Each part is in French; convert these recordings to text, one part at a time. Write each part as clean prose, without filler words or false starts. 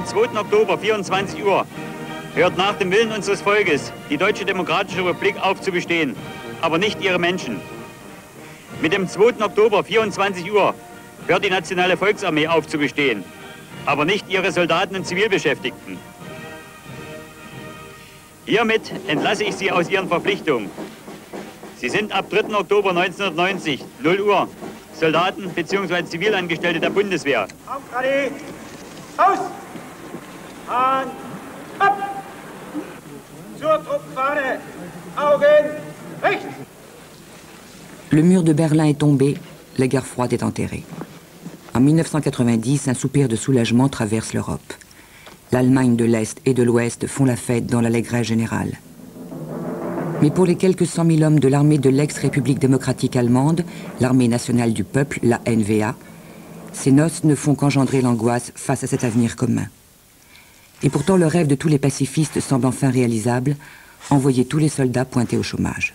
dem 2. Oktober, 24 Uhr, hört nach dem Willen unseres Volkes die Deutsche Demokratische Republik auf zu bestehen, aber nicht ihre Menschen. Mit dem 2. Oktober, 24 Uhr, hört die Nationale Volksarmee auf zu bestehen, aber nicht ihre Soldaten und Zivilbeschäftigten. Hiermit entlasse ich Sie aus Ihren Verpflichtungen. Sie sind ab 3. Oktober 1990, 0 Uhr, Soldaten bzw. Zivilangestellte der Bundeswehr. Auf, Radi! Aus! An! Ab! Zur Truppenfahne! Augen! Rechts! Le mur de Berlin est tombé, la guerre froide est enterrée. En 1990, un soupir de soulagement traverse l'Europe. L'Allemagne de l'Est et de l'Ouest font la fête dans l'allégresse générale. Mais pour les quelques 100 000 hommes de l'armée de l'ex-République démocratique allemande, l'armée nationale du peuple, la NVA, ces noces ne font qu'engendrer l'angoisse face à cet avenir commun. Et pourtant, le rêve de tous les pacifistes semble enfin réalisable, envoyer tous les soldats pointés au chômage.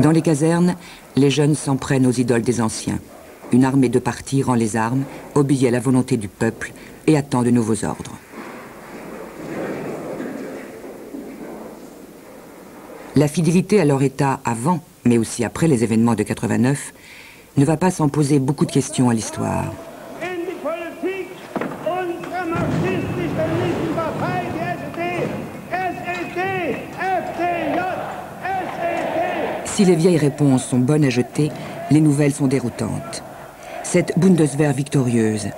Dans les casernes, les jeunes s'en prennent aux idoles des anciens. Une armée de parti rend les armes, obéit à la volonté du peuple et attend de nouveaux ordres. La fidélité à leur État avant, mais aussi après les événements de 89, ne va pas sans poser beaucoup de questions à l'histoire. Si les vieilles réponses sont bonnes à jeter, les nouvelles sont déroutantes. Cette Bundeswehr victorieuse,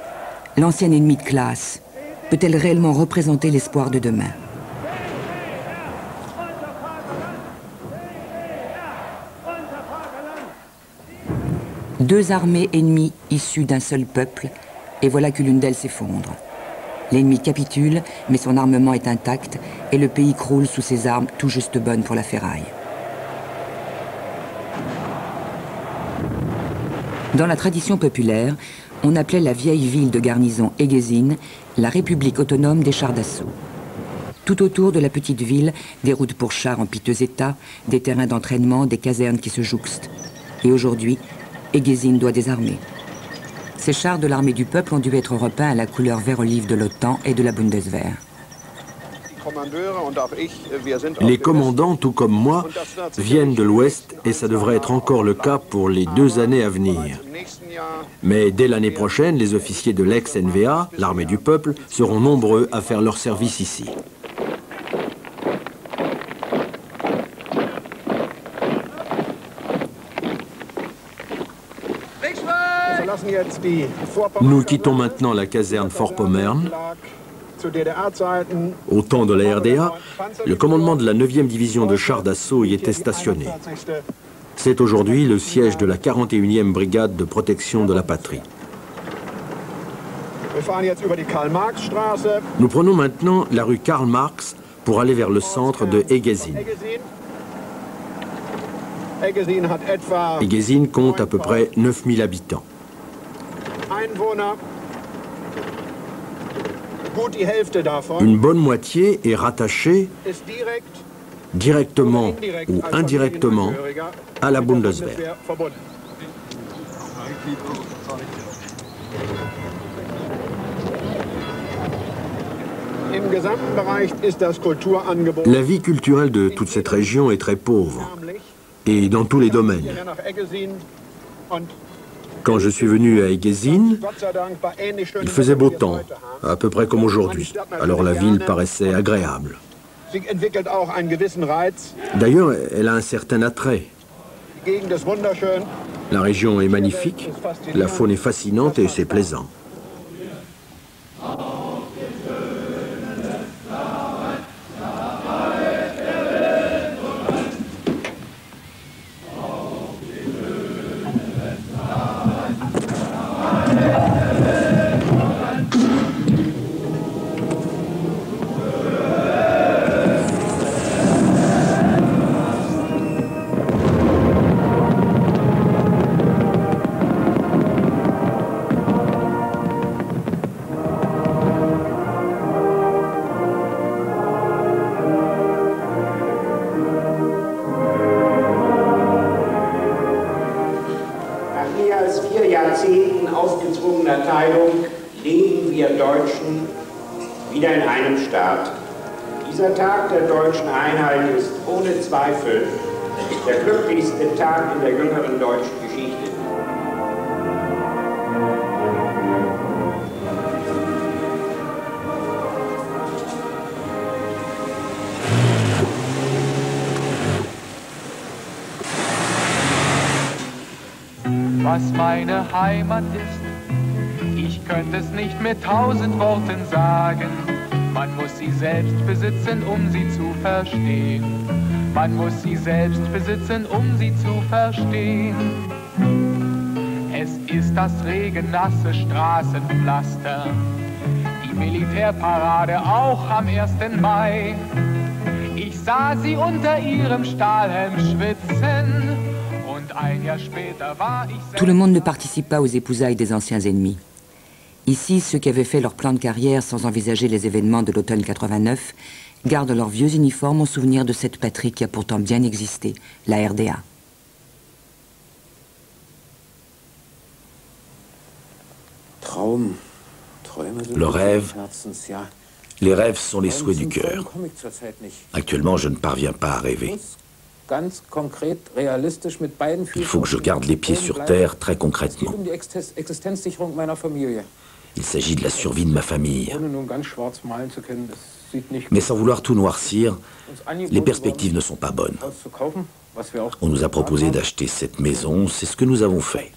l'ancienne ennemie de classe, peut-elle réellement représenter l'espoir de demain? Deux armées ennemies issues d'un seul peuple, et voilà que l'une d'elles s'effondre. L'ennemi capitule, mais son armement est intact, et le pays croule sous ses armes tout juste bonnes pour la ferraille. Dans la tradition populaire, on appelait la vieille ville de garnison Egezin la République autonome des chars d'assaut. Tout autour de la petite ville, des routes pour chars en piteux état, des terrains d'entraînement, des casernes qui se jouxtent. Et aujourd'hui, Egezin doit désarmer. Ces chars de l'armée du peuple ont dû être repeints à la couleur vert-olive de l'OTAN et de la Bundeswehr. Les commandants, tout comme moi, viennent de l'Ouest et ça devrait être encore le cas pour les 2 années à venir. Mais dès l'année prochaine, les officiers de l'ex-NVA, l'armée du peuple, seront nombreux à faire leur service ici. Nous quittons maintenant la caserne Fort-Pommern. Au temps de la RDA, le commandement de la 9e division de chars d'assaut y était stationné. C'est aujourd'hui le siège de la 41e brigade de protection de la patrie. Nous prenons maintenant la rue Karl Marx pour aller vers le centre de Egezin. Egezin compte à peu près 9000 habitants. Une bonne moitié est rattachée directement ou indirectement à la Bundeswehr. La vie culturelle de toute cette région est très pauvre, et dans tous les domaines. Quand je suis venu à Egezin, il faisait beau temps, à peu près comme aujourd'hui. Alors la ville paraissait agréable. D'ailleurs, elle a un certain attrait. La région est magnifique, la faune est fascinante et c'est plaisant. unaufgezwungener Teilung leben wir Deutschen wieder in einem Staat. Dieser Tag der deutschen Einheit ist ohne Zweifel der glücklichste Tag in der jüngeren deutschen Geschichte. Was meine Heimat ist, ich könnte es nicht mit 1000 Worten sagen. Man muss sie selbst besitzen, um sie zu verstehen. Man muss sie selbst besitzen, um sie zu verstehen. Es ist das regennasse Straßenpflaster, die Militärparade auch am 1. Mai. Ich sah sie unter ihrem Stahlhelm schwitzen. Tout le monde ne participe pas aux épousailles des anciens ennemis. Ici, ceux qui avaient fait leur plan de carrière sans envisager les événements de l'automne 89 gardent leurs vieux uniformes en souvenir de cette patrie qui a pourtant bien existé, la RDA. Le rêve, les rêves sont les souhaits du cœur. Actuellement, je ne parviens pas à rêver. Il faut que je garde les pieds sur terre très concrètement. Il s'agit de la survie de ma famille. Mais sans vouloir tout noircir, les perspectives ne sont pas bonnes. On nous a proposé d'acheter cette maison, c'est ce que nous avons fait.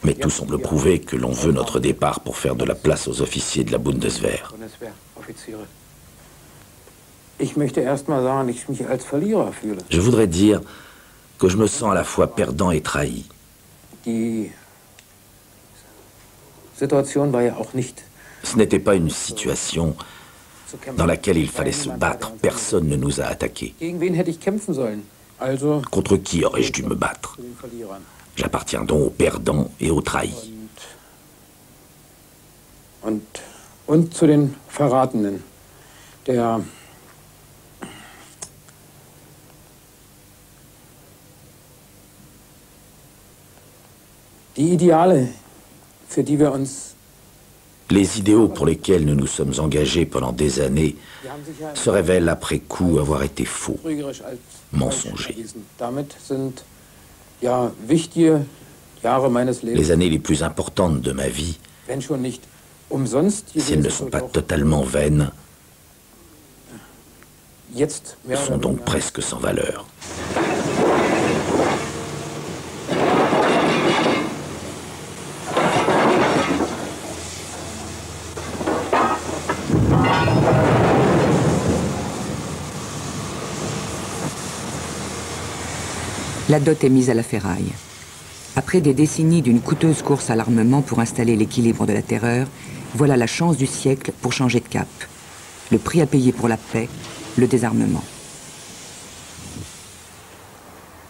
Mais tout semble prouver que l'on veut notre départ pour faire de la place aux officiers de la Bundeswehr. Je voudrais dire que je me sens à la fois perdant et trahi. Ce n'était pas une situation dans laquelle il fallait se battre. Personne ne nous a attaqués. Contre qui aurais-je dû me battre? J'appartiens donc aux perdants et aux trahis. Und zu den Verratenen. Les idéaux pour lesquels nous nous sommes engagés pendant des années se révèlent après coup avoir été faux, mensongers. Les années les plus importantes de ma vie, si elles ne sont pas totalement vaines, sont donc presque sans valeur. La dot est mise à la ferraille. Après des décennies d'une coûteuse course à l'armement pour installer l'équilibre de la terreur, voilà la chance du siècle pour changer de cap. Le prix à payer pour la paix, le désarmement.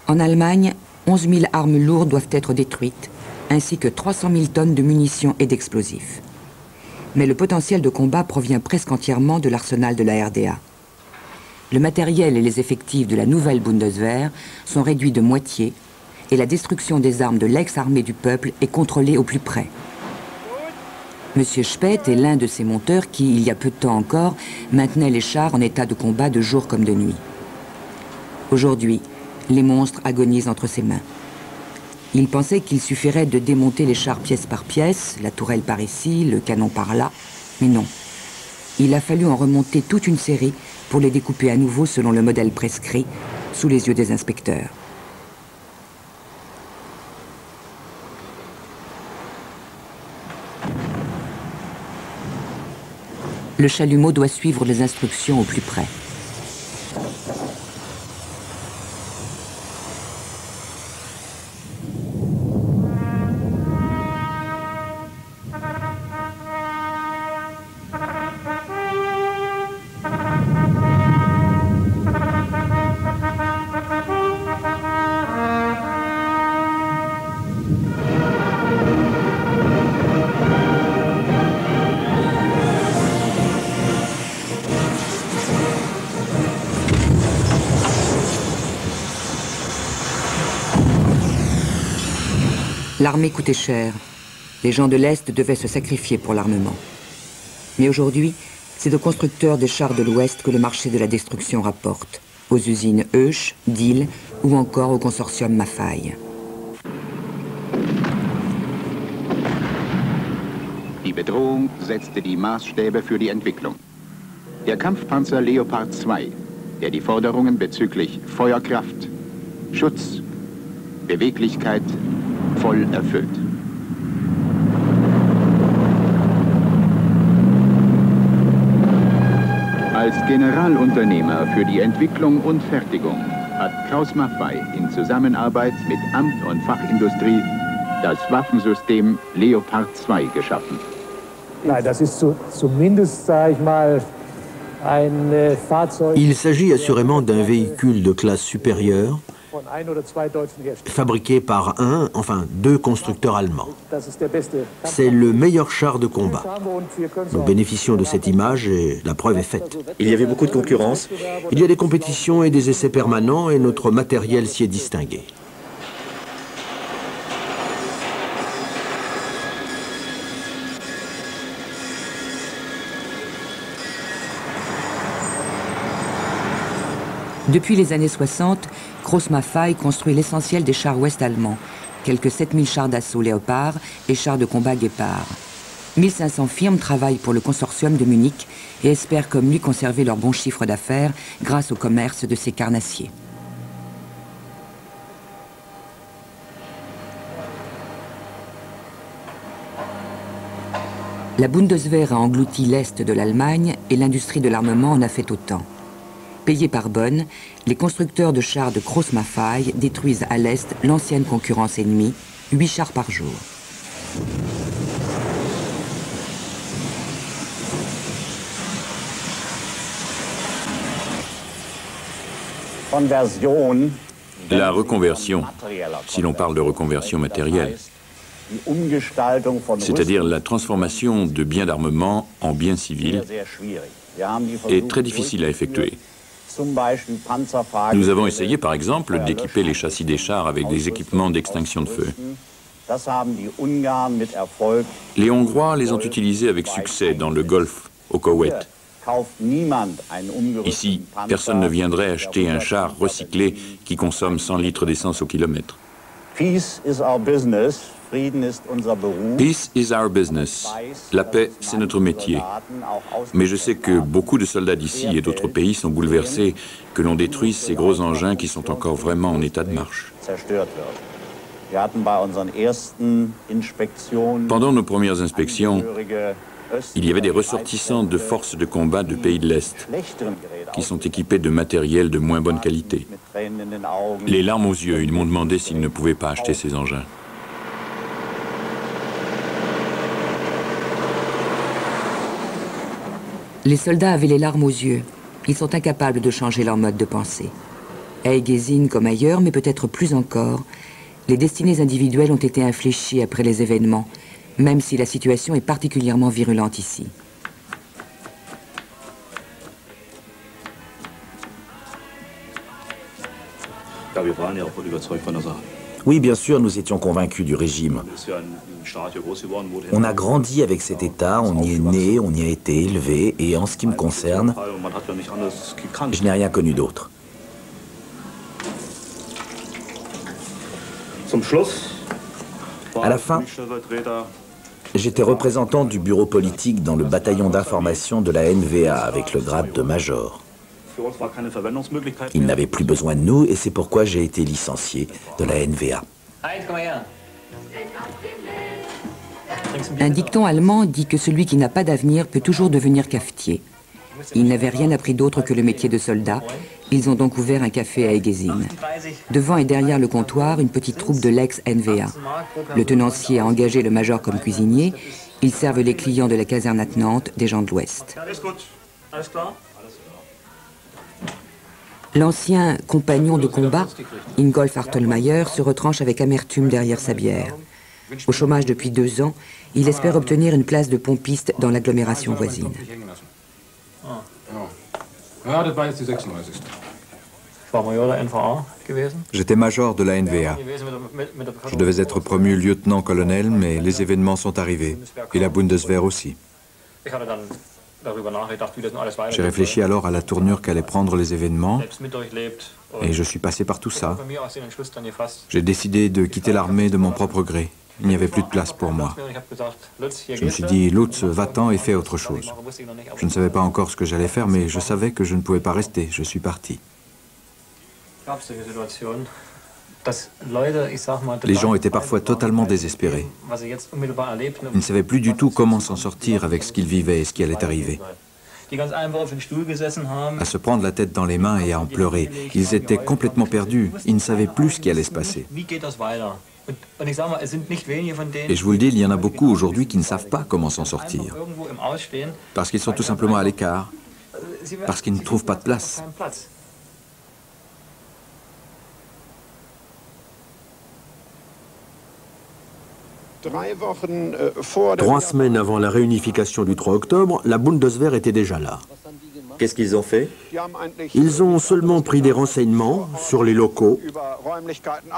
En Allemagne, 11 000 armes lourdes doivent être détruites, ainsi que 300 000 tonnes de munitions et d'explosifs. Mais le potentiel de combat provient presque entièrement de l'arsenal de la RDA. Le matériel et les effectifs de la nouvelle Bundeswehr sont réduits de moitié et la destruction des armes de l'ex-armée du peuple est contrôlée au plus près. Monsieur Speth est l'un de ces monteurs qui, il y a peu de temps encore, maintenait les chars en état de combat de jour comme de nuit. Aujourd'hui, les monstres agonisent entre ses mains. Il pensait qu'il suffirait de démonter les chars pièce par pièce, la tourelle par ici, le canon par là, mais non. Il a fallu en remonter toute une série pour les découper à nouveau selon le modèle prescrit, sous les yeux des inspecteurs. Le chalumeau doit suivre les instructions au plus près. L'armée coûtait cher. Les gens de l'Est devaient se sacrifier pour l'armement. Mais aujourd'hui, c'est aux constructeurs des chars de l'Ouest que le marché de la destruction rapporte, aux usines Hoesch, Diehl ou encore au consortium Maffei. Die Bedrohung setzte die Maßstäbe für die Entwicklung. Der Kampfpanzer Leopard 2, der die Forderungen bezüglich Feuerkraft, Schutz, Beweglichkeit voll erfüllt. Als Generalunternehmer für die Entwicklung und Fertigung hat Krauss-Maffei in Zusammenarbeit mit Amt und Fachindustrie das Waffensystem Leopard 2 geschaffen. Nein, das ist zumindest, sage ich mal, ein Fahrzeug. Il s'agit assurément d'un véhicule de classe supérieure, fabriqué par deux constructeurs allemands. C'est le meilleur char de combat. Nous bénéficions de cette image et la preuve est faite. Il y avait beaucoup de concurrence. Il y a des compétitions et des essais permanents et notre matériel s'y est distingué. Depuis les années 60, Krauss-Maffei construit l'essentiel des chars ouest allemands, quelques 7000 chars d'assaut Léopard et chars de combat Guépard. 1500 firmes travaillent pour le consortium de Munich et espèrent comme lui conserver leur bon chiffre d'affaires grâce au commerce de ces carnassiers. La Bundeswehr a englouti l'Est de l'Allemagne et l'industrie de l'armement en a fait autant. Payés par Bonn, les constructeurs de chars de Krauss-Maffei détruisent à l'Est l'ancienne concurrence ennemie, 8 chars par jour. La reconversion, si l'on parle de reconversion matérielle, c'est-à-dire la transformation de biens d'armement en biens civils, est très difficile à effectuer. Nous avons essayé, par exemple, d'équiper les châssis des chars avec des équipements d'extinction de feu. Les Hongrois les ont utilisés avec succès dans le Golfe, au Koweït. Ici, personne ne viendrait acheter un char recyclé qui consomme 100 litres d'essence au kilomètre. Peace is our business. La paix, c'est notre métier. Mais je sais que beaucoup de soldats d'ici et d'autres pays sont bouleversés que l'on détruise ces gros engins qui sont encore vraiment en état de marche. Pendant nos premières inspections, il y avait des ressortissants de forces de combat de pays de l'Est qui sont équipés de matériel de moins bonne qualité. Les larmes aux yeux, ils m'ont demandé s'ils ne pouvaient pas acheter ces engins. Les soldats avaient les larmes aux yeux. Ils sont incapables de changer leur mode de pensée. À Egezin comme ailleurs, mais peut-être plus encore, les destinées individuelles ont été infléchies après les événements, même si la situation est particulièrement virulente ici. Oui, bien sûr, nous étions convaincus du régime. On a grandi avec cet État, on y est né, on y a été élevé, et en ce qui me concerne, je n'ai rien connu d'autre. À la fin, j'étais représentant du bureau politique dans le bataillon d'information de la NVA avec le grade de major. Ils n'avaient plus besoin de nous et c'est pourquoi j'ai été licencié de la NVA. Un dicton allemand dit que celui qui n'a pas d'avenir peut toujours devenir cafetier. Ils n'avaient rien appris d'autre que le métier de soldat. Ils ont donc ouvert un café à Egezin. Devant et derrière le comptoir, une petite troupe de l'ex-NVA. Le tenancier a engagé le major comme cuisinier. Ils servent les clients de la caserne attenante des gens de l'Ouest. L'ancien compagnon de combat, Ingolf Hartelmeier, se retranche avec amertume derrière sa bière. Au chômage depuis 2 ans, il espère obtenir une place de pompiste dans l'agglomération voisine. J'étais major de la NVA. Je devais être promu lieutenant-colonel, mais les événements sont arrivés, et la Bundeswehr aussi. J'ai réfléchi alors à la tournure qu'allaient prendre les événements, et je suis passé par tout ça. J'ai décidé de quitter l'armée de mon propre gré. Il n'y avait plus de place pour moi. Je me suis dit, Lutz, va-t'en et fais autre chose. Je ne savais pas encore ce que j'allais faire, mais je savais que je ne pouvais pas rester. Je suis parti. Les gens étaient parfois totalement désespérés. Ils ne savaient plus du tout comment s'en sortir avec ce qu'ils vivaient et ce qui allait arriver. À se prendre la tête dans les mains et à en pleurer. Ils étaient complètement perdus. Ils ne savaient plus ce qui allait se passer. Et je vous le dis, il y en a beaucoup aujourd'hui qui ne savent pas comment s'en sortir. Parce qu'ils sont tout simplement à l'écart. Parce qu'ils ne trouvent pas de place. Trois semaines avant la réunification du 3 octobre, la Bundeswehr était déjà là. Qu'est-ce qu'ils ont fait? Ils ont seulement pris des renseignements sur les locaux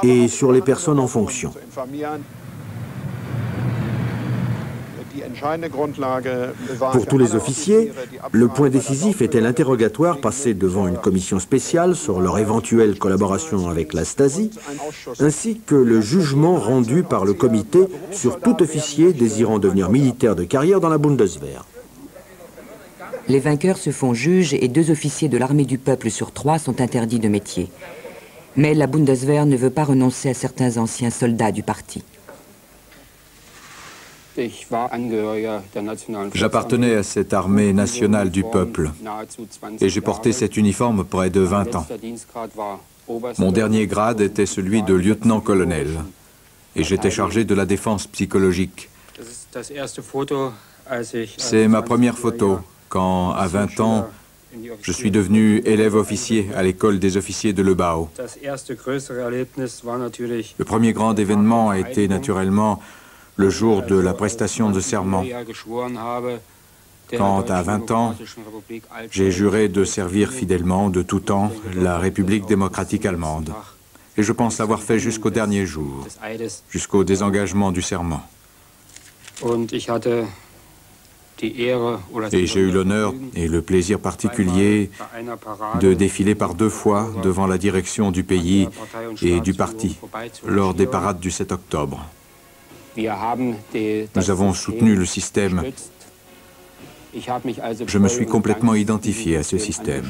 et sur les personnes en fonction. Pour tous les officiers, le point décisif était l'interrogatoire passé devant une commission spéciale sur leur éventuelle collaboration avec la Stasi, ainsi que le jugement rendu par le comité sur tout officier désirant devenir militaire de carrière dans la Bundeswehr. Les vainqueurs se font juges et 2 officiers de l'armée du peuple sur 3 sont interdits de métier. Mais la Bundeswehr ne veut pas renoncer à certains anciens soldats du parti. J'appartenais à cette armée nationale du peuple et j'ai porté cet uniforme près de 20 ans. Mon dernier grade était celui de lieutenant-colonel et j'étais chargé de la défense psychologique. C'est ma première photo quand, à 20 ans, je suis devenu élève officier à l'école des officiers de Lebau. Le premier grand événement a été naturellement le jour de la prestation de serment. Quand, à 20 ans, j'ai juré de servir fidèlement, de tout temps, la République démocratique allemande. Et je pense l'avoir fait jusqu'au dernier jour, jusqu'au désengagement du serment. Et j'ai eu l'honneur et le plaisir particulier de défiler par 2 fois devant la direction du pays et du parti, lors des parades du 7 octobre. Nous avons soutenu le système. Je me suis complètement identifié à ce système.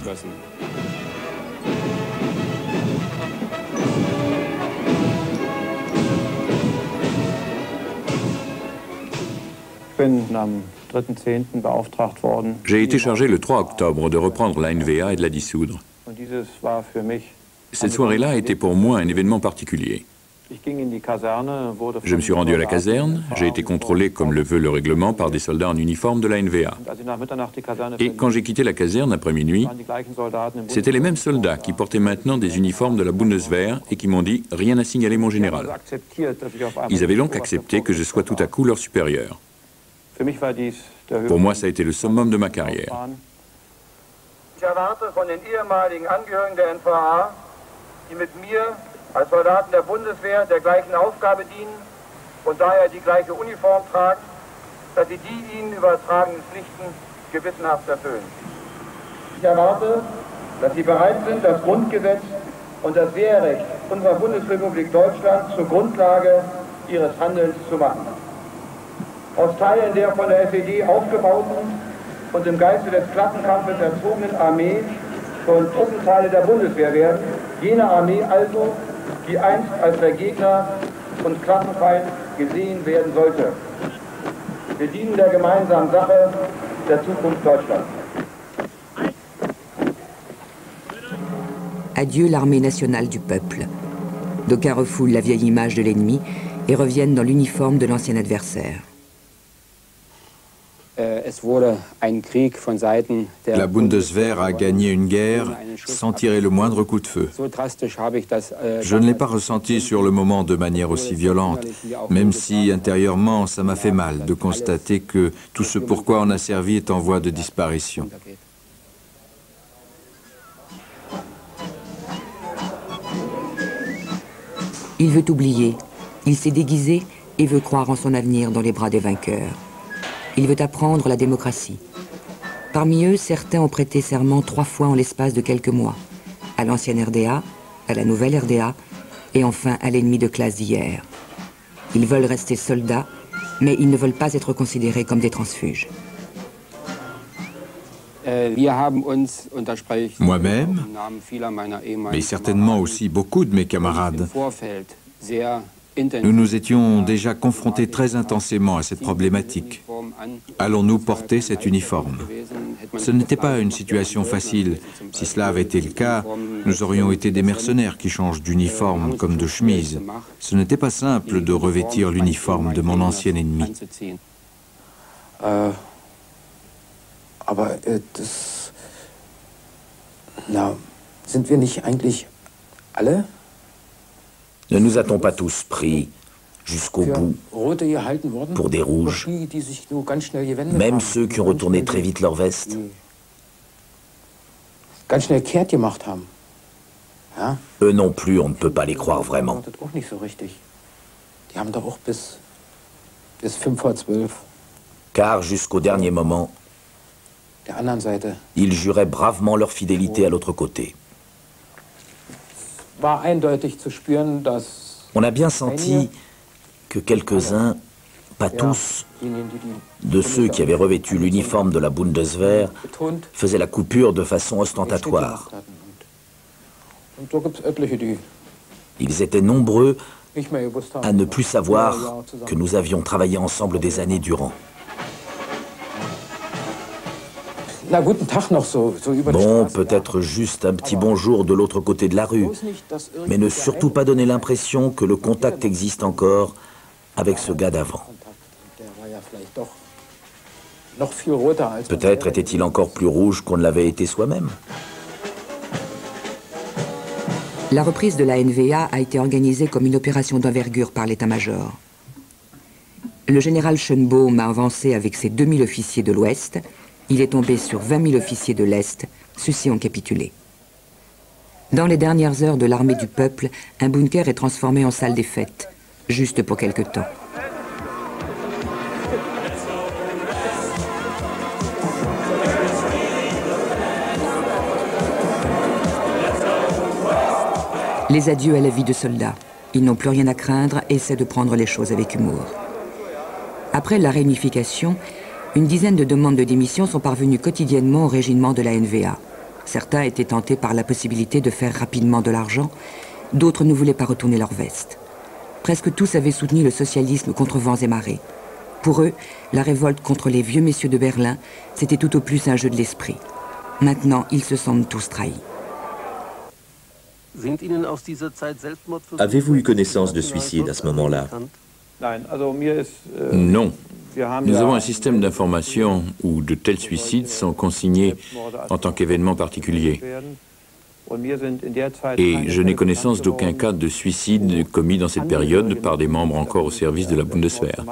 J'ai été chargé le 3 octobre de reprendre la NVA et de la dissoudre. Cette soirée-là était pour moi un événement particulier. Je me suis rendu à la caserne, j'ai été contrôlé comme le veut le règlement par des soldats en uniforme de la NVA. Et quand j'ai quitté la caserne après minuit, c'était les mêmes soldats qui portaient maintenant des uniformes de la Bundeswehr et qui m'ont dit « rien à signaler mon général ». Ils avaient donc accepté que je sois tout à coup leur supérieur. Pour moi, ça a été le summum de ma carrière. Ich erwarte von den ehemaligen Angehörigen der NVA, die mit mir als Soldaten der Bundeswehr der gleichen Aufgabe dienen und daher die gleiche Uniform tragen, dass sie die ihnen übertragenen Pflichten gewissenhaft erfüllen. Ich erwarte, dass sie bereit sind, das Grundgesetz und das Wehrrecht unserer Bundesrepublik Deutschland zur Grundlage ihres Handelns zu machen. Aus Teilen der von der SED aufgebauten und im Geiste des Klassenkampfes erzogenen Armee sollen Truppenteile der Bundeswehr werden, jene Armee also, die einst als der Gegner und Klassenfeind gesehen werden sollte. Wir dienen der gemeinsamen Sache der Zukunft Deutschlands. Adieu l'armée nationale du peuple. D'aucuns refoulent la vieille image de l'ennemi et reviennent dans l'uniforme de l'ancien adversaire. La Bundeswehr a gagné une guerre sans tirer le moindre coup de feu. Je ne l'ai pas ressenti sur le moment de manière aussi violente, même si intérieurement ça m'a fait mal de constater que tout ce pourquoi on a servi est en voie de disparition. Il veut oublier. Il s'est déguisé et veut croire en son avenir dans les bras des vainqueurs. Il veut apprendre la démocratie. Parmi eux, certains ont prêté serment 3 fois en l'espace de quelques mois. À l'ancienne RDA, à la nouvelle RDA, et enfin à l'ennemi de classe d'hier. Ils veulent rester soldats, mais ils ne veulent pas être considérés comme des transfuges. Moi-même, mais certainement aussi beaucoup de mes camarades, nous nous étions déjà confrontés très intensément à cette problématique. Allons-nous porter cet uniforme? Ce n'était pas une situation facile. Si cela avait été le cas, nous aurions été des mercenaires qui changent d'uniforme comme de chemise. Ce n'était pas simple de revêtir l'uniforme de mon ancien ennemi. Ne nous a-t-on pas tous pris jusqu'au bout pour des rouges, même ceux qui ont retourné très vite leur veste? Eux non plus, on ne peut pas les croire vraiment. Car jusqu'au dernier moment, ils juraient bravement leur fidélité à l'autre côté. On a bien senti que quelques-uns, pas tous, de ceux qui avaient revêtu l'uniforme de la Bundeswehr faisaient la coupure de façon ostentatoire. Ils étaient nombreux à ne plus savoir que nous avions travaillé ensemble des années durant. Bon, peut-être juste un petit bonjour de l'autre côté de la rue, mais ne surtout pas donner l'impression que le contact existe encore avec ce gars d'avant. Peut-être était-il encore plus rouge qu'on ne l'avait été soi-même. La reprise de la NVA a été organisée comme une opération d'envergure par l'état-major. Le général Schönbaum a avancé avec ses 2000 officiers de l'Ouest. Il est tombé sur 20 000 officiers de l'Est. Ceux-ci ont capitulé. Dans les dernières heures de l'armée du peuple, un bunker est transformé en salle des fêtes, juste pour quelque temps. Les adieux à la vie de soldats. Ils n'ont plus rien à craindre et essaient de prendre les choses avec humour. Après la réunification, une dizaine de demandes de démission sont parvenues quotidiennement au régiment de la NVA. Certains étaient tentés par la possibilité de faire rapidement de l'argent, d'autres ne voulaient pas retourner leur veste. Presque tous avaient soutenu le socialisme contre vents et marées. Pour eux, la révolte contre les vieux messieurs de Berlin, c'était tout au plus un jeu de l'esprit. Maintenant, ils se sentent tous trahis. Avez-vous eu connaissance de suicide à ce moment-là? Non. Nous avons un système d'information où de tels suicides sont consignés en tant qu'événement particulier. Et je n'ai connaissance d'aucun cas de suicide commis dans cette période par des membres encore au service de la Bundeswehr.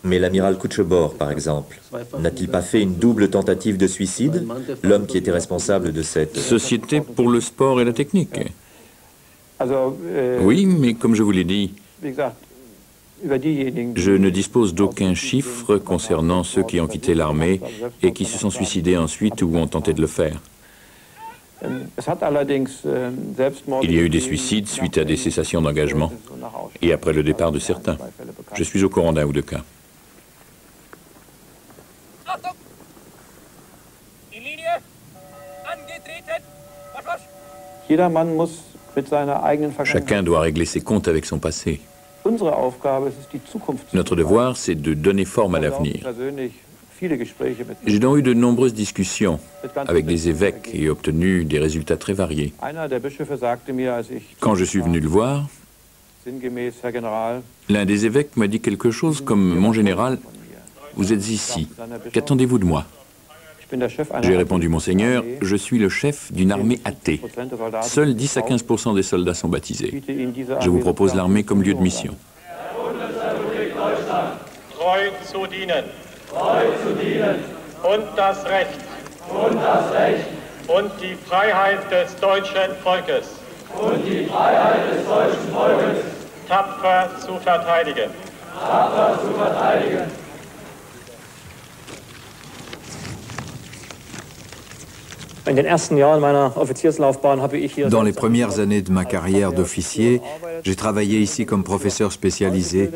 Mais l'amiral Kutschebor, par exemple, n'a-t-il pas fait une double tentative de suicide, l'homme qui était responsable de cette... Société pour le sport et la technique. Oui, mais comme je vous l'ai dit, je ne dispose d'aucun chiffre concernant ceux qui ont quitté l'armée et qui se sont suicidés ensuite ou ont tenté de le faire. Il y a eu des suicides suite à des cessations d'engagement et après le départ de certains. Je suis au courant d'un ou deux cas. Chacun doit régler ses comptes avec son passé. Notre devoir, c'est de donner forme à l'avenir. J'ai donc eu de nombreuses discussions avec des évêques et obtenu des résultats très variés. Quand je suis venu le voir, l'un des évêques m'a dit quelque chose comme « Mon général, vous êtes ici, qu'attendez-vous de moi ?» J'ai répondu « Monseigneur, je suis le chef d'une armée athée. Seuls 10 à 15% des soldats sont baptisés. Je vous propose l'armée comme lieu de mission. » und das Recht und die Freiheit des deutschen Volkes und die Freiheit des deutschen Volkes tapfer zu verteidigen. tapfer zu verteidigen. Dans les premières années de ma carrière d'officier, j'ai travaillé ici comme professeur spécialisé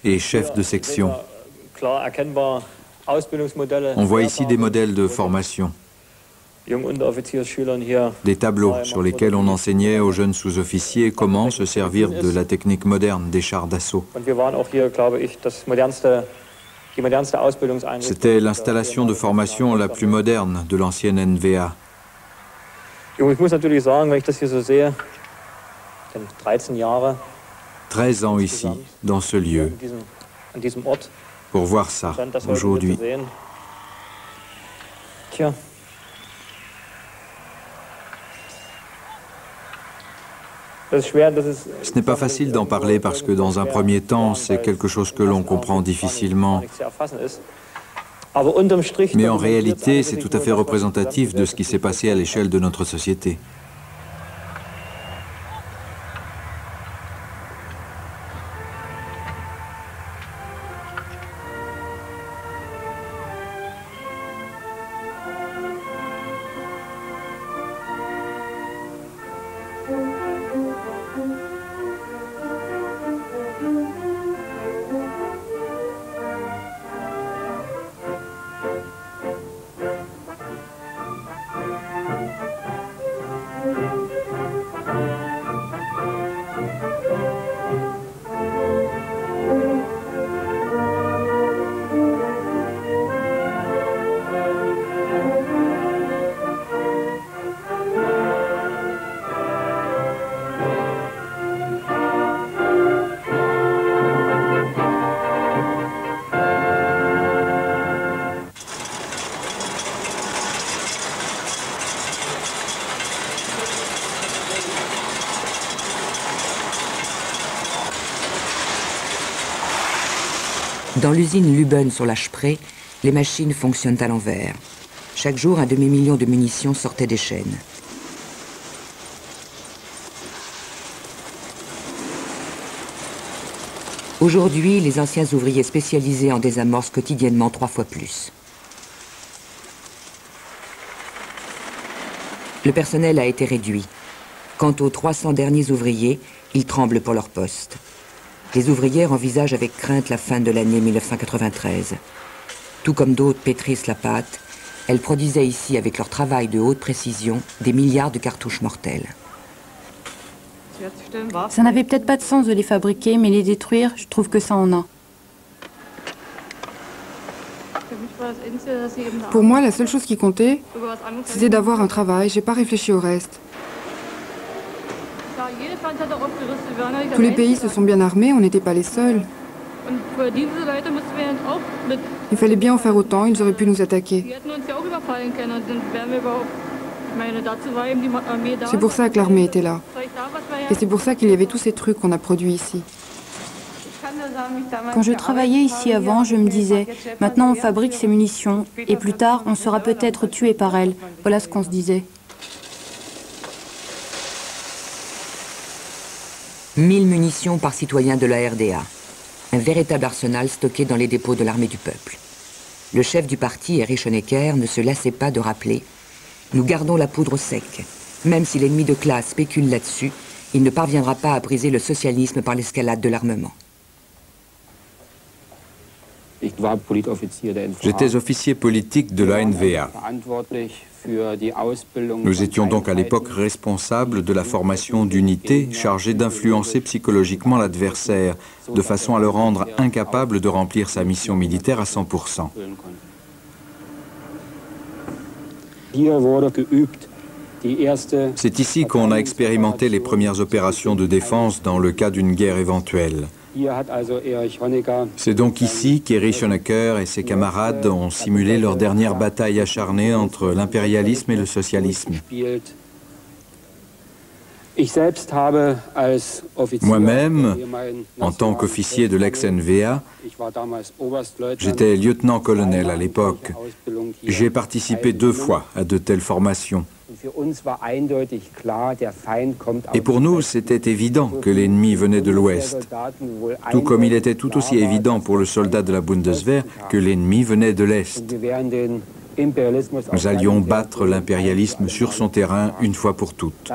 et chef de section. On voit ici des modèles de formation, des tableaux sur lesquels on enseignait aux jeunes sous-officiers comment se servir de la technique moderne des chars d'assaut. C'était l'installation de formation la plus moderne de l'ancienne NVA. 13 ans ici, dans ce lieu, pour voir ça aujourd'hui. Ce n'est pas facile d'en parler parce que dans un premier temps, c'est quelque chose que l'on comprend difficilement. Mais en réalité, c'est tout à fait représentatif de ce qui s'est passé à l'échelle de notre société. Dans l'usine Luben sur la Spree, les machines fonctionnent à l'envers. Chaque jour, un demi-million de munitions sortait des chaînes. Aujourd'hui, les anciens ouvriers spécialisés en désamorcent quotidiennement 3 fois plus. Le personnel a été réduit. Quant aux 300 derniers ouvriers, ils tremblent pour leur poste. Les ouvrières envisagent avec crainte la fin de l'année 1993. Tout comme d'autres pétrissent la pâte, elles produisaient ici, avec leur travail de haute précision, des milliards de cartouches mortelles. Ça n'avait peut-être pas de sens de les fabriquer, mais les détruire, je trouve que ça en a. Pour moi, la seule chose qui comptait, c'était d'avoir un travail. J'ai pas réfléchi au reste. Tous les pays se sont bien armés, on n'était pas les seuls. Il fallait bien en faire autant, ils auraient pu nous attaquer. C'est pour ça que l'armée était là. Et c'est pour ça qu'il y avait tous ces trucs qu'on a produits ici. Quand je travaillais ici avant, je me disais, maintenant on fabrique ces munitions, et plus tard, on sera peut-être tué par elles. Voilà ce qu'on se disait. 1000 munitions par citoyen de la RDA. Un véritable arsenal stocké dans les dépôts de l'armée du peuple. Le chef du parti, Erich Honecker, ne se lassait pas de rappeler « Nous gardons la poudre au sec. Même si l'ennemi de classe spécule là-dessus, il ne parviendra pas à briser le socialisme par l'escalade de l'armement. » J'étais officier politique de la NVA. Nous étions donc à l'époque responsables de la formation d'unités chargées d'influencer psychologiquement l'adversaire, de façon à le rendre incapable de remplir sa mission militaire à 100%. C'est ici qu'on a expérimenté les premières opérations de défense dans le cas d'une guerre éventuelle. C'est donc ici qu'Erich Honecker et ses camarades ont simulé leur dernière bataille acharnée entre l'impérialisme et le socialisme. Moi-même, en tant qu'officier de l'ex-NVA, j'étais lieutenant-colonel à l'époque. J'ai participé 2 fois à de telles formations. Et pour nous, c'était évident que l'ennemi venait de l'Ouest, tout comme il était tout aussi évident pour le soldat de la Bundeswehr que l'ennemi venait de l'Est. Nous allions battre l'impérialisme sur son terrain une fois pour toutes.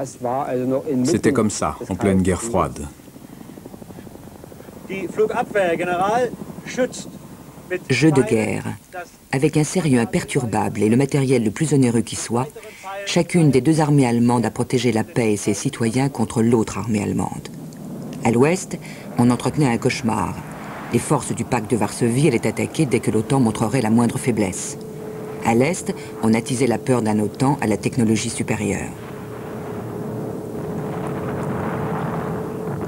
C'était comme ça, en pleine guerre froide. Jeu de guerre. Avec un sérieux imperturbable et le matériel le plus onéreux qui soit, chacune des 2 armées allemandes a protégé la paix et ses citoyens contre l'autre armée allemande. À l'ouest, on entretenait un cauchemar. Les forces du pacte de Varsovie allaient attaquer dès que l'OTAN montrerait la moindre faiblesse. À l'est, on attisait la peur d'un OTAN à la technologie supérieure.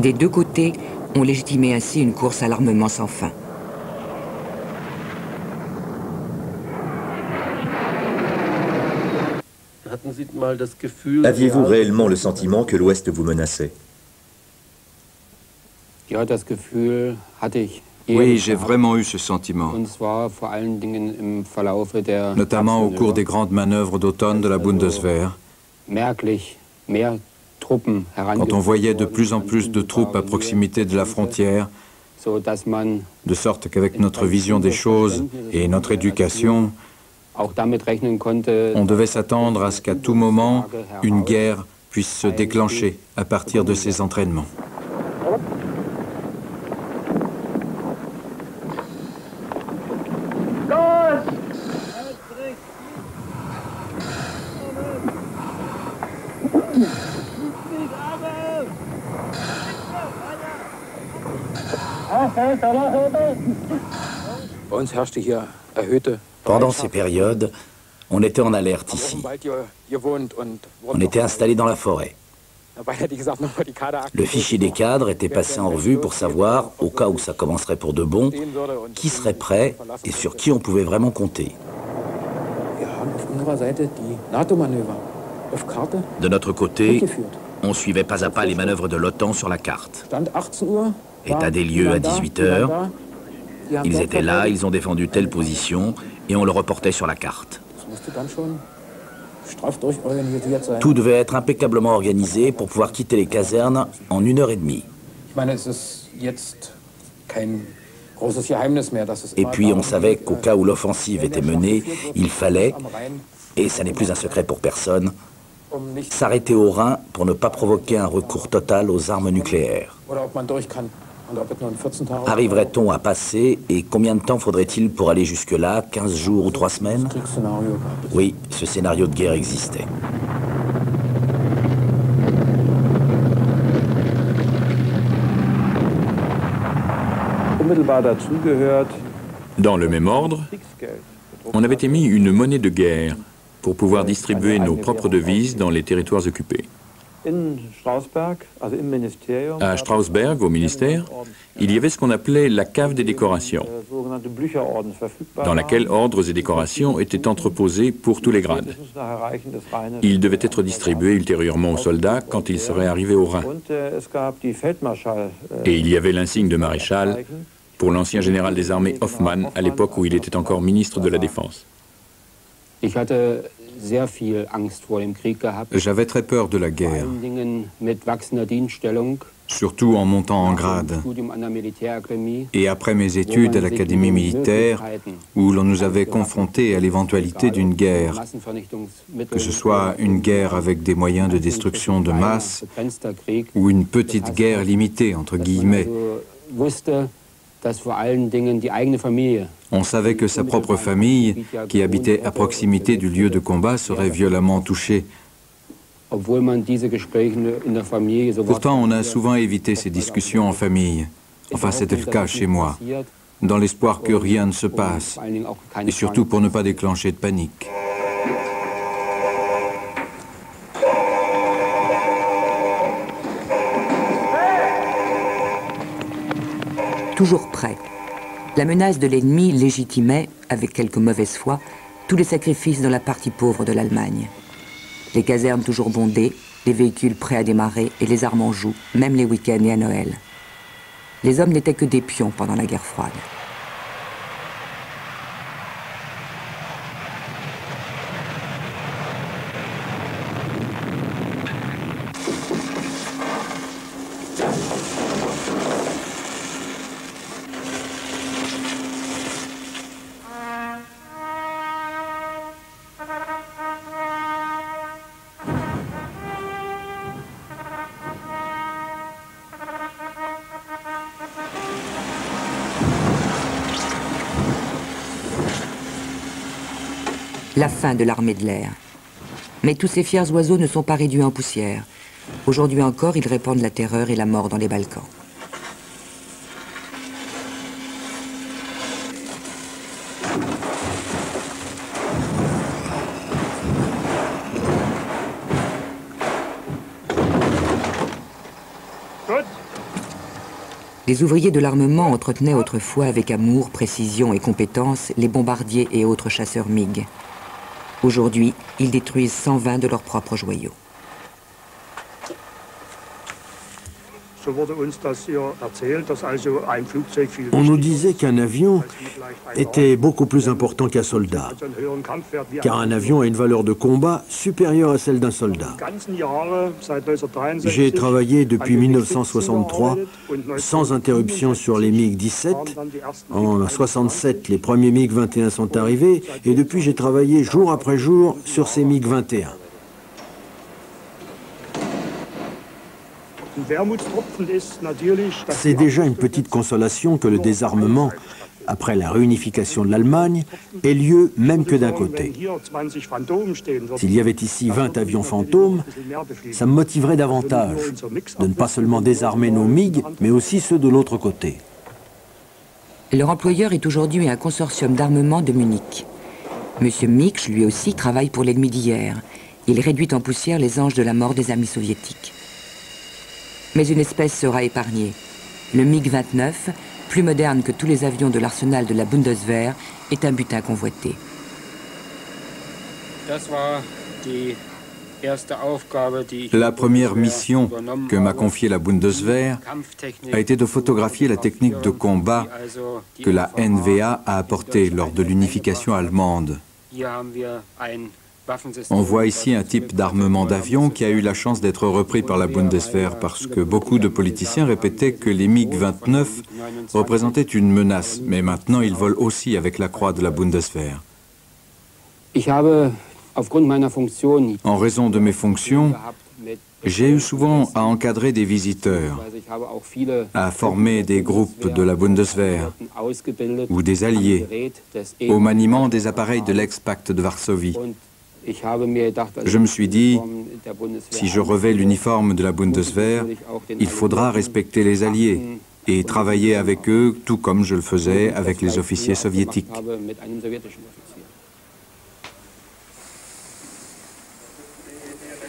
Des 2 côtés, on légitimait ainsi une course à l'armement sans fin. Aviez-vous réellement le sentiment que l'Ouest vous menaçait? Oui, j'ai vraiment eu ce sentiment, notamment au cours des grandes manœuvres d'automne de la Bundeswehr, quand on voyait de plus en plus de troupes à proximité de la frontière, de sorte qu'avec notre vision des choses et notre éducation, on devait s'attendre à ce qu'à tout moment, une guerre puisse se déclencher à partir de ces entraînements. Pendant ces périodes, on était en alerte ici. On était installés dans la forêt. Le fichier des cadres était passé en revue pour savoir, au cas où ça commencerait pour de bon, qui serait prêt et sur qui on pouvait vraiment compter. De notre côté, on suivait pas à pas les manœuvres de l'OTAN sur la carte. État des lieux à 18h. Ils étaient là, ils ont défendu telle position et on le reportait sur la carte. Tout devait être impeccablement organisé pour pouvoir quitter les casernes en 1h30. Et puis on savait qu'au cas où l'offensive était menée, il fallait, et ça n'est plus un secret pour personne, s'arrêter au Rhin pour ne pas provoquer un recours total aux armes nucléaires. Arriverait-on à passer et combien de temps faudrait-il pour aller jusque-là, 15 jours ou 3 semaines? Oui, ce scénario de guerre existait. Dans le même ordre, on avait émis une monnaie de guerre pour pouvoir distribuer nos propres devises dans les territoires occupés. À Strausberg, au ministère, il y avait ce qu'on appelait la cave des décorations, dans laquelle ordres et décorations étaient entreposés pour tous les grades. Ils devaient être distribués ultérieurement aux soldats quand ils seraient arrivés au Rhin. Et il y avait l'insigne de maréchal pour l'ancien général des armées Hoffmann, à l'époque où il était encore ministre de la Défense. J'avais très peur de la guerre, surtout en montant en grade. Et après mes études à l'Académie militaire, où l'on nous avait confrontés à l'éventualité d'une guerre, que ce soit une guerre avec des moyens de destruction de masse ou une petite guerre limitée, entre guillemets. On savait que sa propre famille, qui habitait à proximité du lieu de combat, serait violemment touchée. Pourtant, on a souvent évité ces discussions en famille. Enfin, c'était le cas chez moi, dans l'espoir que rien ne se passe, et surtout pour ne pas déclencher de panique. Toujours prêt. La menace de l'ennemi légitimait, avec quelque mauvaise foi, tous les sacrifices dans la partie pauvre de l'Allemagne. Les casernes toujours bondées, les véhicules prêts à démarrer et les armes en joue, même les week-ends et à Noël. Les hommes n'étaient que des pions pendant la guerre froide. La fin de l'armée de l'air. Mais tous ces fiers oiseaux ne sont pas réduits en poussière. Aujourd'hui encore, ils répandent la terreur et la mort dans les Balkans. Les ouvriers de l'armement entretenaient autrefois avec amour, précision et compétence les bombardiers et autres chasseurs MiG. Aujourd'hui, ils détruisent 120 de leurs propres joyaux. On nous disait qu'un avion était beaucoup plus important qu'un soldat, car un avion a une valeur de combat supérieure à celle d'un soldat. J'ai travaillé depuis 1963 sans interruption sur les MiG-17. En 1967, les premiers MiG-21 sont arrivés, et depuis j'ai travaillé jour après jour sur ces MiG-21. C'est déjà une petite consolation que le désarmement, après la réunification de l'Allemagne, ait lieu même que d'un côté. S'il y avait ici 20 avions fantômes, ça me motiverait davantage de ne pas seulement désarmer nos MiG, mais aussi ceux de l'autre côté. Leur employeur est aujourd'hui un consortium d'armement de Munich. Monsieur Miksch, lui aussi, travaille pour l'ennemi d'hier. Il réduit en poussière les anges de la mort des amis soviétiques. Mais une espèce sera épargnée. Le MiG-29, plus moderne que tous les avions de l'arsenal de la Bundeswehr, est un butin convoité. La première mission que m'a confiée la Bundeswehr a été de photographier la technique de combat que la NVA a apportée lors de l'unification allemande. On voit ici un type d'armement d'avion qui a eu la chance d'être repris par la Bundeswehr parce que beaucoup de politiciens répétaient que les MiG-29 représentaient une menace, mais maintenant ils volent aussi avec la croix de la Bundeswehr. En raison de mes fonctions, j'ai eu souvent à encadrer des visiteurs, à former des groupes de la Bundeswehr ou des alliés au maniement des appareils de l'ex-pacte de Varsovie. Je me suis dit, si je revais l'uniforme de la Bundeswehr, il faudra respecter les alliés et travailler avec eux tout comme je le faisais avec les officiers soviétiques.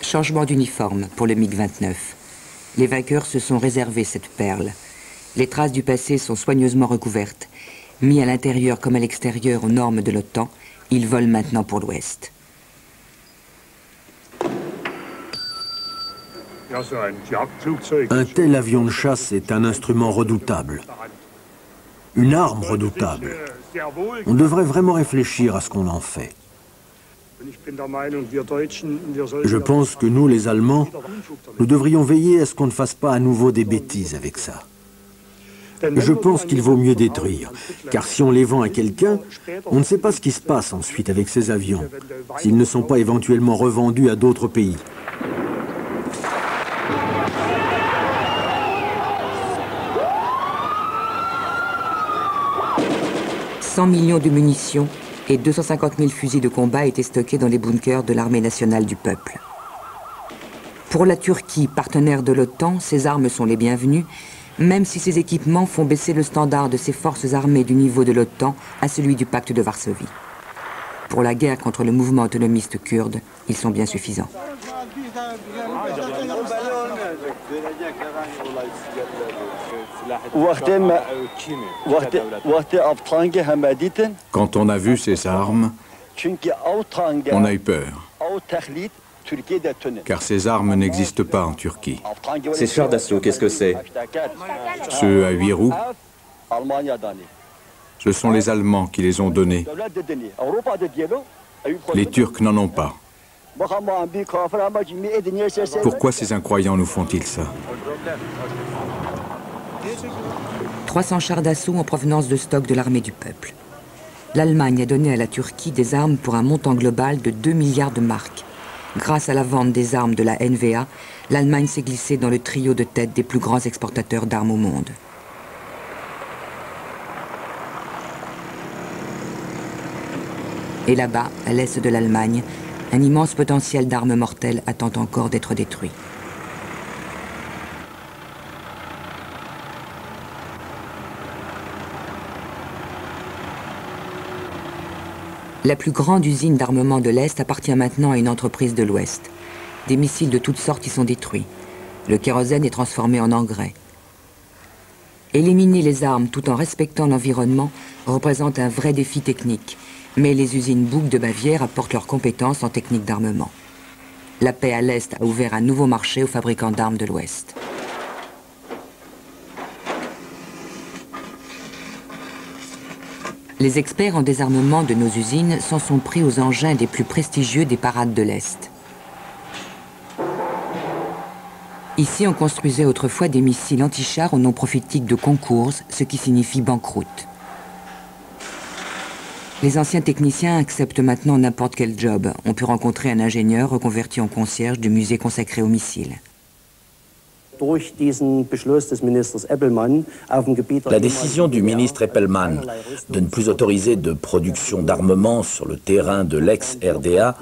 Changement d'uniforme pour le MiG-29. Les vainqueurs se sont réservés cette perle. Les traces du passé sont soigneusement recouvertes. Mis à l'intérieur comme à l'extérieur aux normes de l'OTAN, ils volent maintenant pour l'Ouest. Un tel avion de chasse est un instrument redoutable, une arme redoutable. On devrait vraiment réfléchir à ce qu'on en fait. Je pense que nous, les Allemands, nous devrions veiller à ce qu'on ne fasse pas à nouveau des bêtises avec ça. Je pense qu'il vaut mieux détruire, car si on les vend à quelqu'un, on ne sait pas ce qui se passe ensuite avec ces avions, s'ils ne sont pas éventuellement revendus à d'autres pays. 100 millions de munitions et 250 000 fusils de combat étaient stockés dans les bunkers de l'armée nationale du peuple. Pour la Turquie, partenaire de l'OTAN, ces armes sont les bienvenues, même si ces équipements font baisser le standard de ses forces armées du niveau de l'OTAN à celui du pacte de Varsovie. Pour la guerre contre le mouvement autonomiste kurde, ils sont bien suffisants. Quand on a vu ces armes, on a eu peur. car ces armes n'existent pas en Turquie. Ces chars d'assaut, qu'est-ce que c'est? Ceux à 8 roues, ce sont les Allemands qui les ont donnés. Les Turcs n'en ont pas. Pourquoi ces incroyants nous font-ils ça? 300 chars d'assaut en provenance de stocks de l'armée du peuple. L'Allemagne a donné à la Turquie des armes pour un montant global de 2 milliards de marks. Grâce à la vente des armes de la NVA, l'Allemagne s'est glissée dans le trio de tête des plus grands exportateurs d'armes au monde. Et là-bas, à l'est de l'Allemagne, un immense potentiel d'armes mortelles attend encore d'être détruit. La plus grande usine d'armement de l'Est appartient maintenant à une entreprise de l'Ouest. Des missiles de toutes sortes y sont détruits. Le kérosène est transformé en engrais. Éliminer les armes tout en respectant l'environnement représente un vrai défi technique. Mais les usines Buk de Bavière apportent leurs compétences en technique d'armement. La paix à l'Est a ouvert un nouveau marché aux fabricants d'armes de l'Ouest. Les experts en désarmement de nos usines s'en sont pris aux engins des plus prestigieux des parades de l'Est. Ici, on construisait autrefois des missiles anti-chars au nom prophétique de concours, ce qui signifie banqueroute. Les anciens techniciens acceptent maintenant n'importe quel job. On peut rencontrer un ingénieur reconverti en concierge du musée consacré aux missiles. La décision du ministre Eppelmann de ne plus autoriser de production d'armement sur le terrain de l'ex-RDA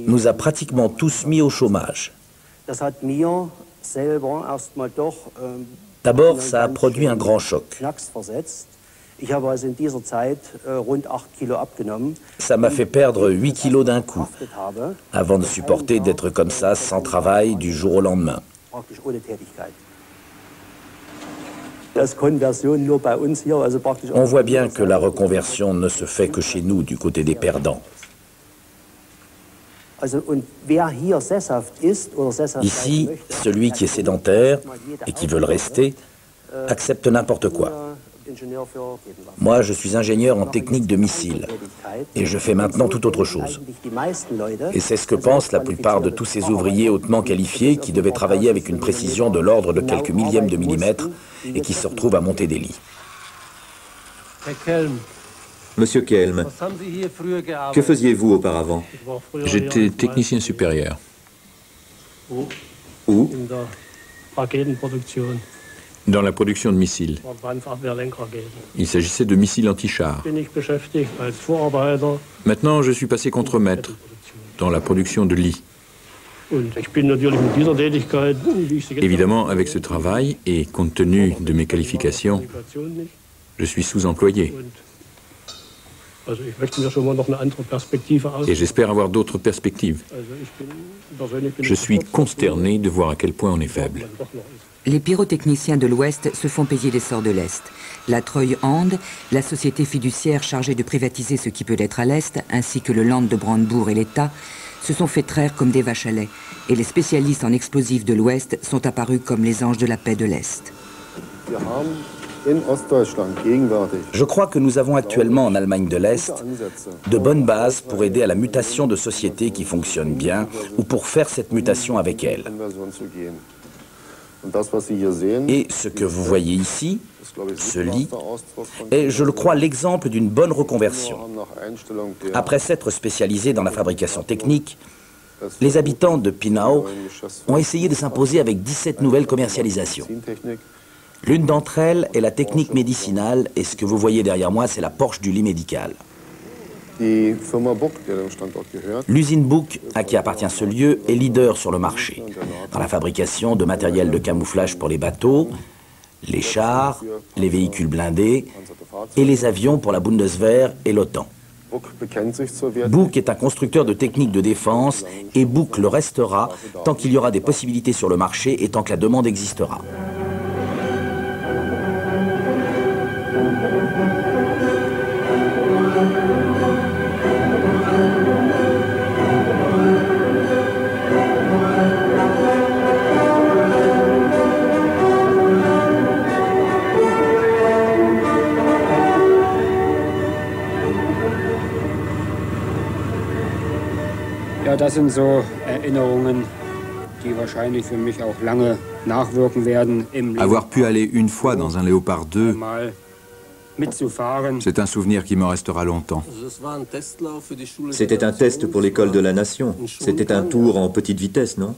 nous a pratiquement tous mis au chômage. D'abord, ça a produit un grand choc. Ça m'a fait perdre 8 kilos d'un coup, avant de supporter d'être comme ça, sans travail, du jour au lendemain. On voit bien que la reconversion ne se fait que chez nous, du côté des perdants. Ici, celui qui est sédentaire et qui veut le rester accepte n'importe quoi. Moi, je suis ingénieur en technique de missiles et je fais maintenant tout autre chose. Et c'est ce que pensent la plupart de tous ces ouvriers hautement qualifiés qui devaient travailler avec une précision de l'ordre de quelques millièmes de millimètre et qui se retrouvent à monter des lits. Monsieur Kelm, que faisiez-vous auparavant? J'étais technicien supérieur. Où? Dans la production de missiles. Il s'agissait de missiles anti-chars. Maintenant, je suis passé contremaître dans la production de lits. Évidemment, avec ce travail et compte tenu de mes qualifications, je suis sous-employé. Et j'espère avoir d'autres perspectives. Je suis consterné de voir à quel point on est faible. Les pyrotechniciens de l'Ouest se font payer l'essor de l'Est. La Treuhand, la société fiduciaire chargée de privatiser ce qui peut l'être à l'Est, ainsi que le Land de Brandebourg et l'État, se sont fait traire comme des vaches à lait. Et les spécialistes en explosifs de l'Ouest sont apparus comme les anges de la paix de l'Est. Je crois que nous avons actuellement en Allemagne de l'Est de bonnes bases pour aider à la mutation de sociétés qui fonctionnent bien ou pour faire cette mutation avec elles. Et ce que vous voyez ici, ce lit, est, je le crois, l'exemple d'une bonne reconversion. Après s'être spécialisés dans la fabrication technique, les habitants de Pinau ont essayé de s'imposer avec 17 nouvelles commercialisations. L'une d'entre elles est la technique médicinale et ce que vous voyez derrière moi, c'est la Porsche du lit médical. L'usine Buk, à qui appartient ce lieu, est leader sur le marché, dans la fabrication de matériel de camouflage pour les bateaux, les chars, les véhicules blindés et les avions pour la Bundeswehr et l'OTAN. Buk est un constructeur de techniques de défense et Buk le restera tant qu'il y aura des possibilités sur le marché et tant que la demande existera. das sind so Erinnerungen, die wahrscheinlich für mich auch lange nachwirken werden im Leben. Avoir pu aller une fois dans un Léopard 2, c'est un souvenir qui me restera longtemps. C'était un test pour l'école de la nation. C'était un tour en petite vitesse, non?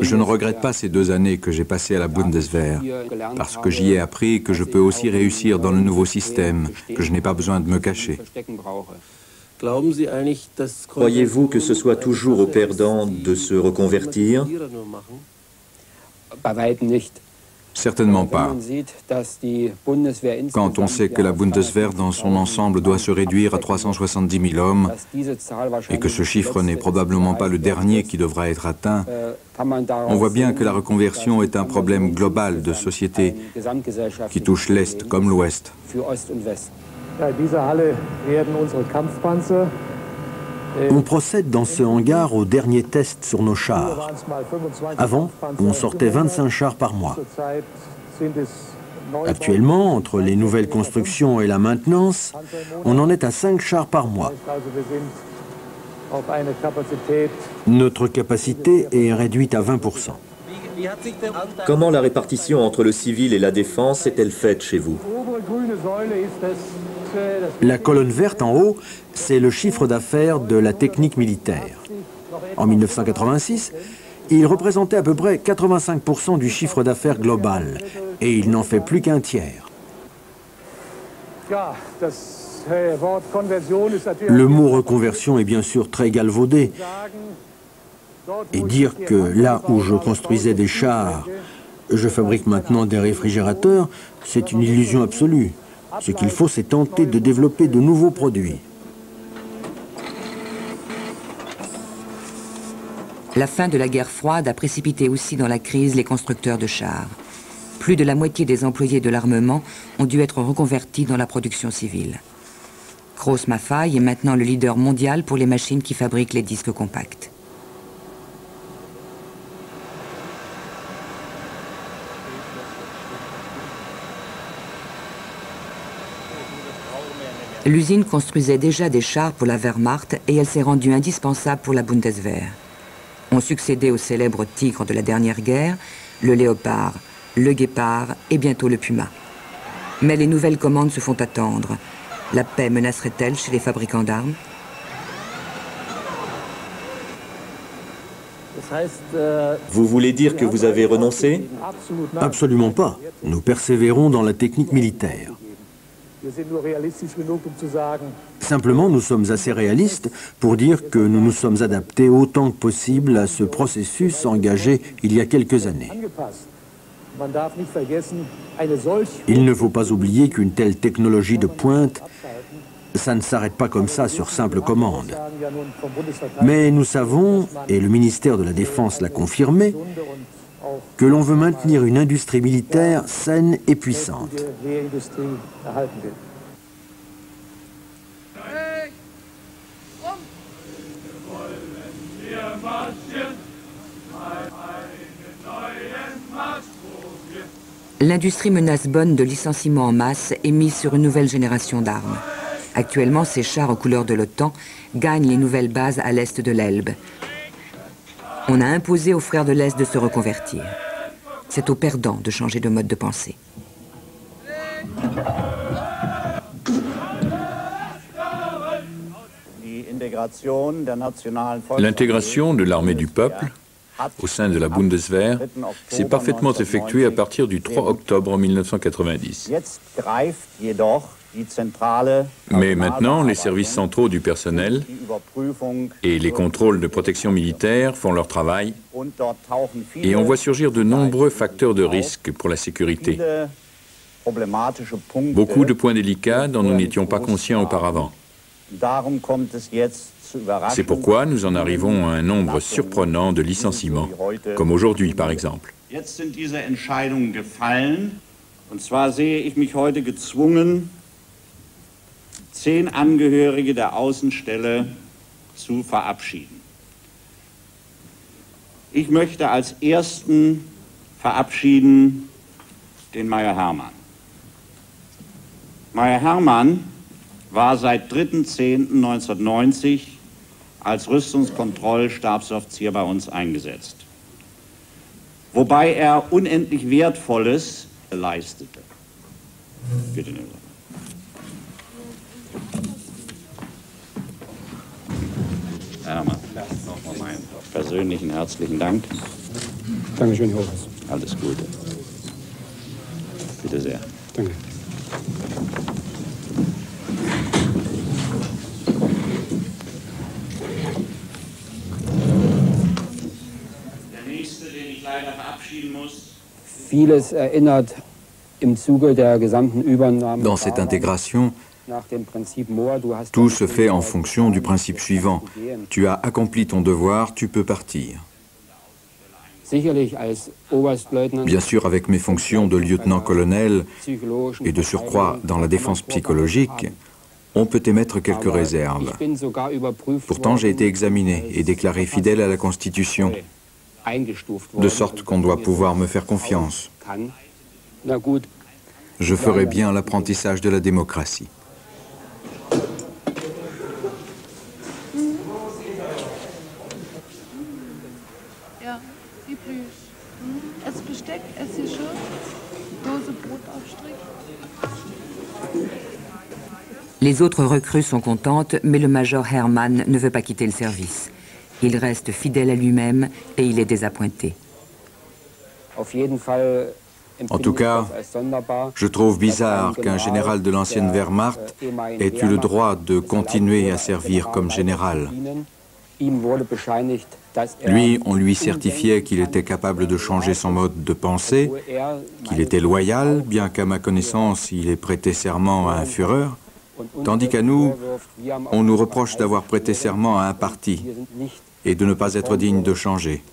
Je ne regrette pas ces 2 années que j'ai passées à la Bundeswehr, parce que j'y ai appris que je peux aussi réussir dans le nouveau système, que je n'ai pas besoin de me cacher. Croyez-vous que ce soit toujours aux perdants de se reconvertir? Certainement pas. Quand on sait que la Bundeswehr dans son ensemble doit se réduire à 370 000 hommes et que ce chiffre n'est probablement pas le dernier qui devra être atteint, on voit bien que la reconversion est un problème global de société qui touche l'Est comme l'Ouest. On procède dans ce hangar au dernier test sur nos chars. Avant, on sortait 25 chars par mois. Actuellement, entre les nouvelles constructions et la maintenance, on en est à 5 chars par mois. Notre capacité est réduite à 20%. Comment la répartition entre le civil et la défense est-elle faite chez vous? La colonne verte en haut, c'est le chiffre d'affaires de la technique militaire. En 1986, il représentait à peu près 85% du chiffre d'affaires global, et il n'en fait plus qu'un tiers. Le mot reconversion est bien sûr très galvaudé. Et dire que là où je construisais des chars, je fabrique maintenant des réfrigérateurs, c'est une illusion absolue. Ce qu'il faut, c'est tenter de développer de nouveaux produits. La fin de la guerre froide a précipité aussi dans la crise les constructeurs de chars. Plus de la moitié des employés de l'armement ont dû être reconvertis dans la production civile. Krauss Maffei est maintenant le leader mondial pour les machines qui fabriquent les disques compacts. L'usine construisait déjà des chars pour la Wehrmacht et elle s'est rendue indispensable pour la Bundeswehr. Ont succédé au célèbre Tigre de la dernière guerre, le Léopard, le Guépard et bientôt le Puma. Mais les nouvelles commandes se font attendre. La paix menacerait-elle chez les fabricants d'armes? Vous voulez dire que vous avez renoncé? Absolument pas. Nous persévérons dans la technique militaire. Simplement, nous sommes assez réalistes pour dire que nous nous sommes adaptés autant que possible à ce processus engagé il y a quelques années. Il ne faut pas oublier qu'une telle technologie de pointe, ça ne s'arrête pas comme ça sur simple commande. Mais nous savons, et le ministère de la Défense l'a confirmé, que l'on veut maintenir une industrie militaire saine et puissante. L'industrie menace Bonn de licenciements en masse et mise sur une nouvelle génération d'armes. Actuellement, ces chars aux couleurs de l'OTAN gagnent les nouvelles bases à l'est de l'Elbe. On a imposé aux frères de l'Est de se reconvertir. C'est aux perdants de changer de mode de pensée. L'intégration de l'armée du peuple au sein de la Bundeswehr s'est parfaitement effectuée à partir du 3 octobre 1990. Mais maintenant, les services centraux du personnel et les contrôles de protection militaire font leur travail et on voit surgir de nombreux facteurs de risque pour la sécurité. Beaucoup de points délicats dont nous n'étions pas conscients auparavant. C'est pourquoi nous en arrivons à un nombre surprenant de licenciements, comme aujourd'hui par exemple. Und zwar sehe ich mich heute gezwungen, 10 Angehörige der Außenstelle zu verabschieden. Ich möchte als ersten verabschieden den Meyer Hermann. Meyer Hermann war seit 3.10.1990 als Rüstungskontrollstabsoffizier bei uns eingesetzt, wobei er unendlich Wertvolles leistete. Bitte nehmen Sie. Herr Herrmann, nochmal meinen persönlichen herzlichen Dank. Dankeschön, Herr Oberst. Alles Gute. Bitte sehr. Danke. Der nächste, den ich leider verabschieden muss. Vieles erinnert im Zuge der gesamten Übernahme. Dans cette intégration, tout se fait en fonction du principe suivant. Tu as accompli ton devoir, tu peux partir. Bien sûr, avec mes fonctions de lieutenant-colonel et de surcroît dans la défense psychologique, on peut émettre quelques réserves. Pourtant, j'ai été examiné et déclaré fidèle à la Constitution, de sorte qu'on doit pouvoir me faire confiance. Je ferai bien l'apprentissage de la démocratie. Les autres recrues sont contentes, mais le major Hermann ne veut pas quitter le service. Il reste fidèle à lui-même et il est désappointé. En tout cas, je trouve bizarre qu'un général de l'ancienne Wehrmacht ait eu le droit de continuer à servir comme général. Lui, on lui certifiait qu'il était capable de changer son mode de pensée, qu'il était loyal, bien qu'à ma connaissance, il ait prêté serment à un Führer, tandis qu'à nous, on nous reproche d'avoir prêté serment à un parti et de ne pas être digne de changer.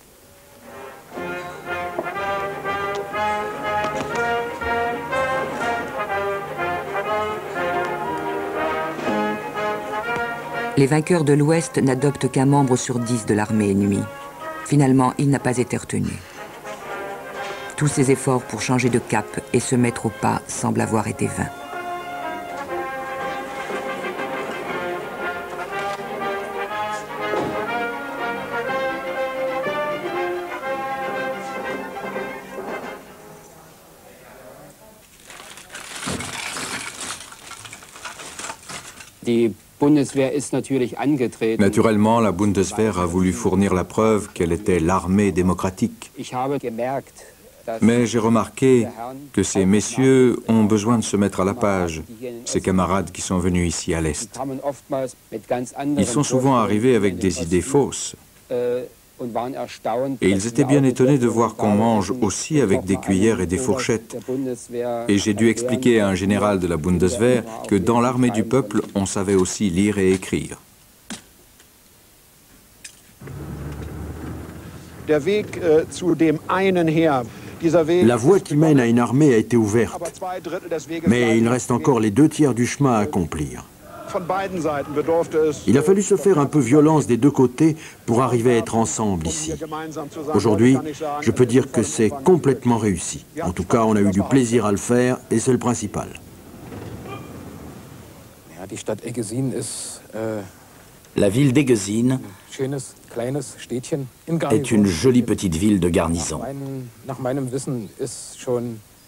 Les vainqueurs de l'Ouest n'adoptent qu'un membre sur 10 de l'armée ennemie. Finalement, il n'a pas été retenu. Tous ces efforts pour changer de cap et se mettre au pas semblent avoir été vains. Naturellement, la Bundeswehr a voulu fournir la preuve qu'elle était l'armée démocratique. Mais j'ai remarqué que ces messieurs ont besoin de se mettre à la page, ces camarades qui sont venus ici à l'Est. Ils sont souvent arrivés avec des idées fausses. Et ils étaient bien étonnés de voir qu'on mange aussi avec des cuillères et des fourchettes. Et j'ai dû expliquer à un général de la Bundeswehr que dans l'armée du peuple, on savait aussi lire et écrire. La voie qui mène à une armée a été ouverte, mais il reste encore les 2/3 du chemin à accomplir. Il a fallu se faire un peu violence des deux côtés pour arriver à être ensemble ici. Aujourd'hui, je peux dire que c'est complètement réussi. En tout cas, on a eu du plaisir à le faire et c'est le principal. La ville d'Eggesin est une jolie petite ville de garnison.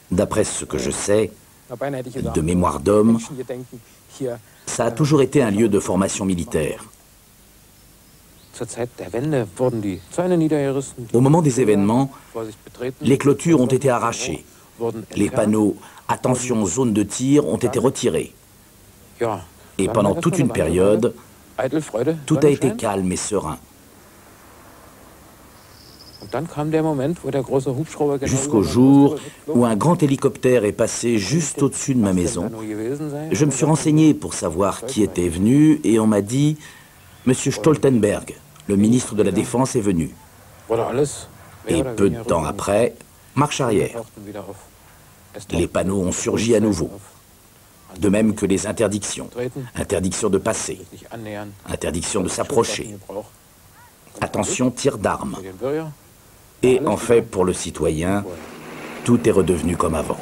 D'après ce que je sais, de mémoire d'homme, ça a toujours été un lieu de formation militaire. Au moment des événements, les clôtures ont été arrachées. Les panneaux « Attention, zone de tir » ont été retirés. Et pendant toute une période, tout a été calme et serein. Jusqu'au jour où un grand hélicoptère est passé juste au-dessus de ma maison. Je me suis renseigné pour savoir qui était venu et on m'a dit « Monsieur Stoltenberg, le ministre de la Défense est venu ». Et peu de temps après, marche arrière. Les panneaux ont surgi à nouveau. De même que les interdictions. Interdiction de passer. Interdiction de s'approcher. Attention, tir d'armes. Et en fait, pour le citoyen, tout est redevenu comme avant.